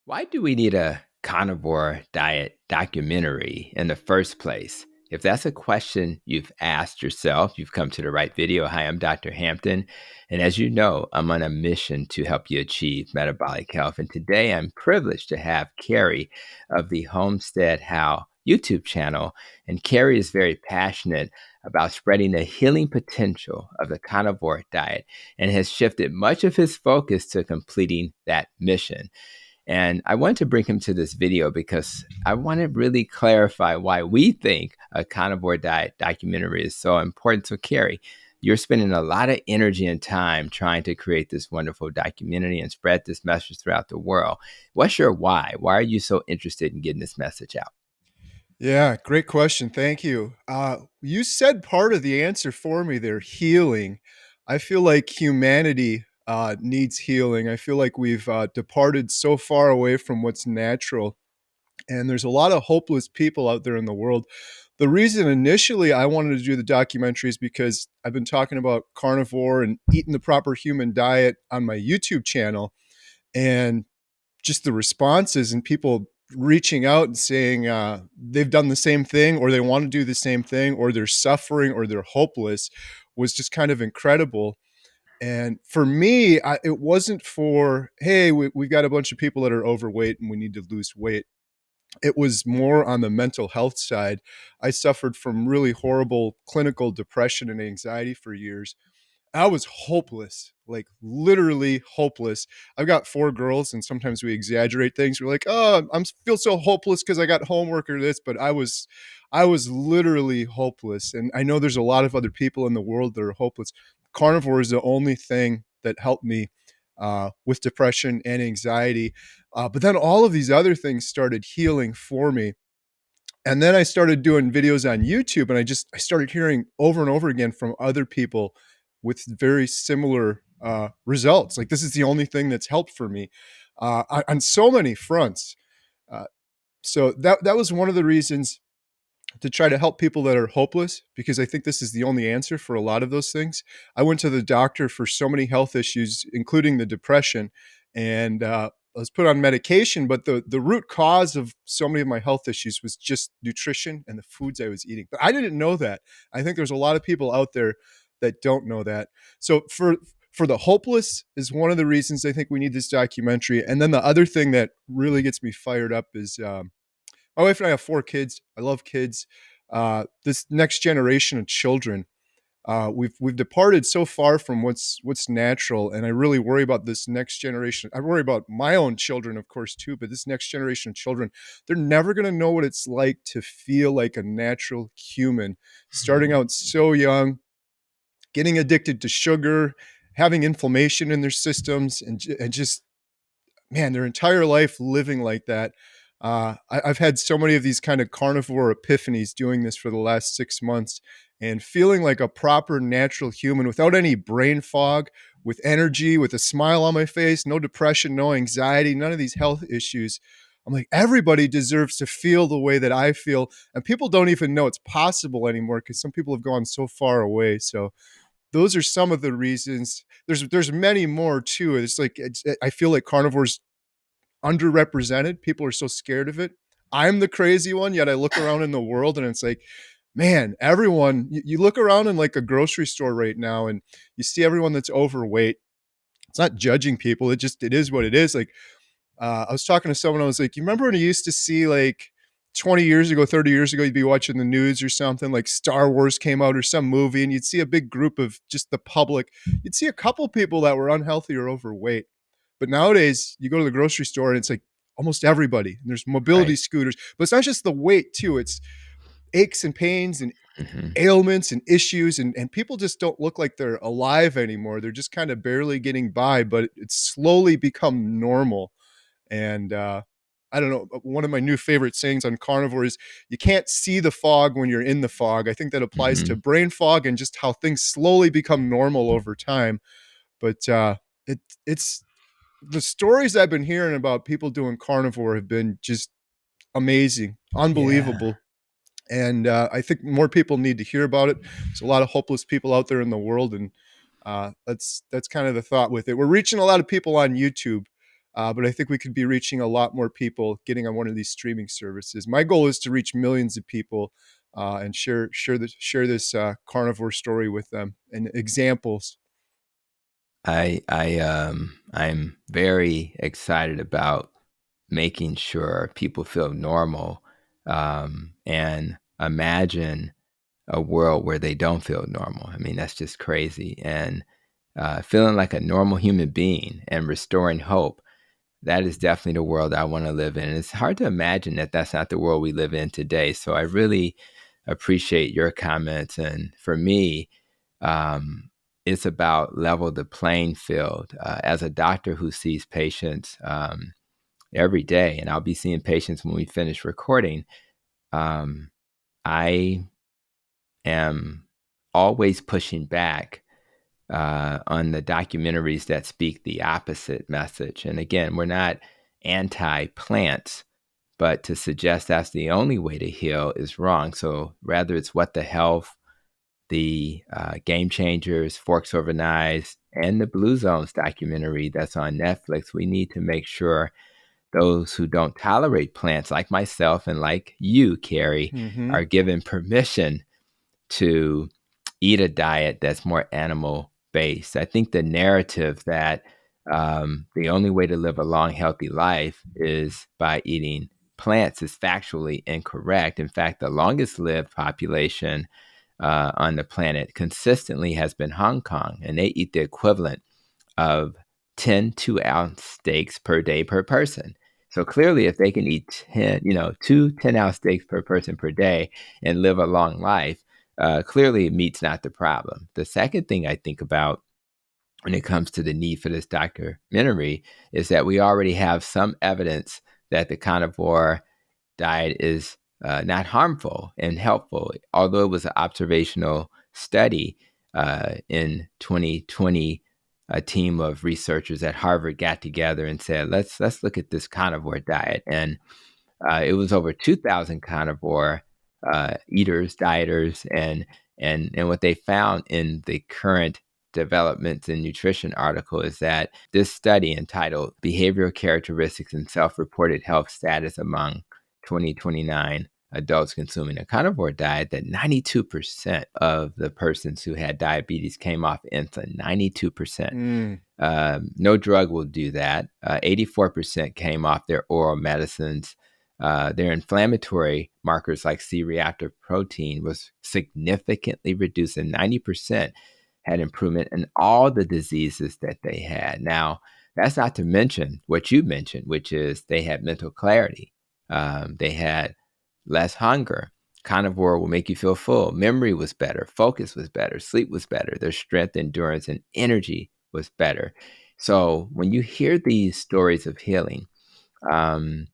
Why do we need a carnivore diet documentary in the first place? If that's a question you've asked yourself, you've come to the right video. Hi, I'm Dr. Hampton. And as you know, I'm on a mission to help you achieve metabolic health. And today I'm privileged to have Kerry of the Homestead How YouTube channel. And Kerry is very passionate about spreading the healing potential of the carnivore diet and has shifted much of his focus to completing that mission. And I wanted to bring him to this video because I want to really clarify why we think a carnivore diet documentary is so important. So, Carrie, you're spending a lot of energy and time trying to create this wonderful documentary and spread this message throughout the world. What's your why? Why are you so interested in getting this message out? Yeah, great question. Thank you. You said part of the answer for me there, healing. I feel like humanity needs healing. I feel like we've departed so far away from what's natural, and there's a lot of hopeless people out there in the world. The reason initially I wanted to do the documentary is because I've been talking about carnivore and eating the proper human diet on my YouTube channel, and just the responses and people reaching out and saying they've done the same thing or they want to do the same thing or they're suffering or they're hopeless was just kind of incredible. And for me, it wasn't for, hey, we've got a bunch of people that are overweight and we need to lose weight. It was more on the mental health side. I suffered from really horrible clinical depression and anxiety for years. I was hopeless, like literally hopeless. I've got 4 girls and sometimes we exaggerate things. We're like, "Oh, I'm feel so hopeless because I got homework or this," but I was literally hopeless. And I know there's a lot of other people in the world that are hopeless. Carnivore is the only thing that helped me with depression and anxiety. But then all of these other things started healing for me. And then I started doing videos on YouTube, and I started hearing over and over again from other people with very similar results. Like, this is the only thing that's helped for me on so many fronts. Uh, so that was one of the reasons to try to help people that are hopeless, because I think this is the only answer for a lot of those things. I went to the doctor for so many health issues, including the depression, and I was put on medication. But the root cause of so many of my health issues was just nutrition and the foods I was eating. But I didn't know that. I think there's a lot of people out there that don't know that. So for the hopeless is one of the reasons I think we need this documentary. And then the other thing that really gets me fired up is my wife and I have 4 kids. I love kids. This next generation of children, we've departed so far from what's natural, and I really worry about this next generation. I worry about my own children, of course, too. But this next generation of children, they're never going to know what it's like to feel like a natural human, starting out so young, getting addicted to sugar, having inflammation in their systems, and just, man, their entire life living like that. I've had so many of these kind of carnivore epiphanies doing this for the last 6 months, and feeling like a proper natural human without any brain fog, with energy, with a smile on my face, no depression, no anxiety, none of these health issues. I'm like, everybody deserves to feel the way that I feel. And people don't even know it's possible anymore because some people have gone so far away. So those are some of the reasons. There's many more too. I feel like carnivores underrepresented. People are so scared of it. I'm the crazy one, yet I look around in the world and it's like, man, everyone, you look around in like a grocery store right now and you see everyone that's overweight. It's not judging people. It is what it is. Like, I was talking to someone, I was like, you remember when you used to see, like, 20 years ago, 30 years ago, you'd be watching the news or something, like Star Wars came out or some movie, and you'd see a big group of just the public. You'd see a couple people that were unhealthy or overweight. But nowadays, you go to the grocery store and it's like almost everybody. And there's mobility Right. scooters, but it's not just the weight too. It's aches and pains and Hmm. ailments and issues, and people just don't look like they're alive anymore. They're just kind of barely getting by, but it's slowly become normal. And I don't know. One of my new favorite sayings on carnivore is, "You can't see the fog when you're in the fog." I think that applies to Hmm. brain fog and just how things slowly become normal over time. But it's the stories I've been hearing about people doing carnivore have been just amazing, Yeah. unbelievable. And I think more people need to hear about it. There's a lot of hopeless people out there in the world, and that's kind of the thought with it. We're reaching a lot of people on YouTube. But I think we could be reaching a lot more people getting on one of these streaming services. My goal is to reach millions of people and share this carnivore story with them and examples. I'm very excited about making sure people feel normal, and imagine a world where they don't feel normal. I mean, that's just crazy. And feeling like a normal human being and restoring hope, that is definitely the world I want to live in. And it's hard to imagine that that's not the world we live in today. So I really appreciate your comments. And for me, um, it's about level the playing field. As a doctor who sees patients every day, and I'll be seeing patients when we finish recording, um, I am always pushing back on the documentaries that speak the opposite message. And again, we're not anti plants, but to suggest that's the only way to heal is wrong. So rather, it's What the Health, the Game Changers, Forks Over Knives, and the Blue Zones documentary that's on Netflix. We need to make sure those who don't tolerate plants, like myself and like you, Carrie, Hmm. are given permission to eat a diet that's more animal based. I think the narrative that the only way to live a long, healthy life is by eating plants is factually incorrect. In fact, the longest lived population on the planet consistently has been Hong Kong, and they eat the equivalent of 10 2-ounce steaks per day per person. So clearly, if they can eat 10, 2 10-ounce steaks per person per day and live a long life, clearly meat's not the problem. The second thing I think about when it comes to the need for this documentary is that we already have some evidence that the carnivore diet is not harmful and helpful. Although it was an observational study in 2020, a team of researchers at Harvard got together and said, let's look at this carnivore diet. And it was over 2,000 carnivore eaters, dieters, and what they found in the current developments in nutrition article is that this study entitled Behavioral Characteristics and Self-Reported Health Status Among 2029 Adults Consuming a Carnivore Diet, that 92% of the persons who had diabetes came off insulin. 92%. Mm. No drug will do that. 84% came off their oral medicines. Their inflammatory markers like C-reactive protein was significantly reduced, and 90% had improvement in all the diseases that they had. Now, that's not to mention what you mentioned, which is they had mental clarity. They had less hunger. Carnivore will make you feel full. Memory was better. Focus was better. Sleep was better. Their strength, endurance, and energy was better. So when you hear these stories of healing, um,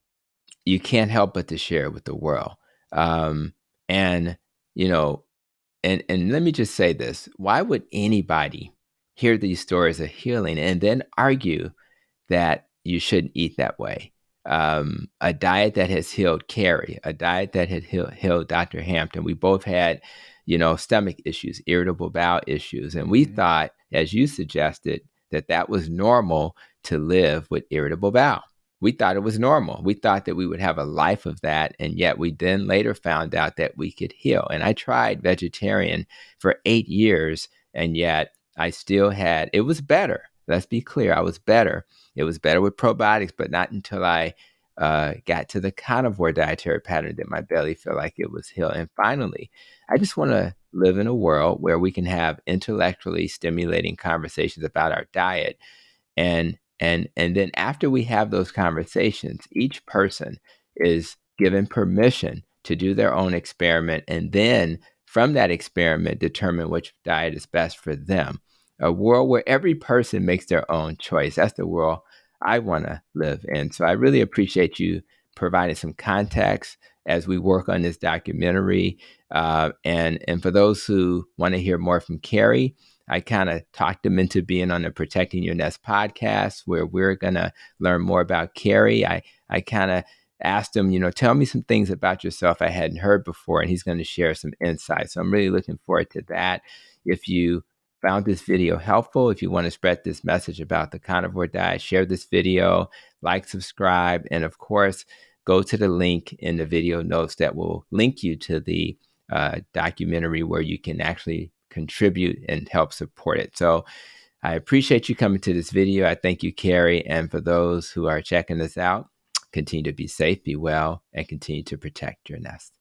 you can't help but to share it with the world. Um, and you know, and let me just say this: why would anybody hear these stories of healing and then argue that you shouldn't eat that way? A diet that has healed Kerry, a diet that had healed Dr. Hampton. We both had, stomach issues, irritable bowel issues, and we Mhm. thought, as you suggested, that that was normal to live with irritable bowel. We thought it was normal. We thought that we would have a life of that. And yet we then later found out that we could heal. And I tried vegetarian for 8 years. And yet I still had, it was better. Let's be clear. I was better. It was better with probiotics, but not until I got to the carnivore dietary pattern did my belly feel like it was healed. And finally, I just want to live in a world where we can have intellectually stimulating conversations about our diet, and then after we have those conversations, each person is given permission to do their own experiment, and then from that experiment determine which diet is best for them. A world where every person makes their own choice. That's the world I want to live in. So I really appreciate you providing some context as we work on this documentary. And for those who want to hear more from Carrie, I kind of talked them into being on the Protecting Your Nest podcast, where we're going to learn more about Carrie. I kind of asked him, tell me some things about yourself I hadn't heard before, and he's going to share some insights. So I'm really looking forward to that. If you found this video helpful. If you want to spread this message about the carnivore diet, share this video, like, subscribe, and of course, go to the link in the video notes that will link you to the documentary where you can actually contribute and help support it. So I appreciate you coming to this video. I thank you, Kerry. And for those who are checking this out, continue to be safe, be well, and continue to protect your nest.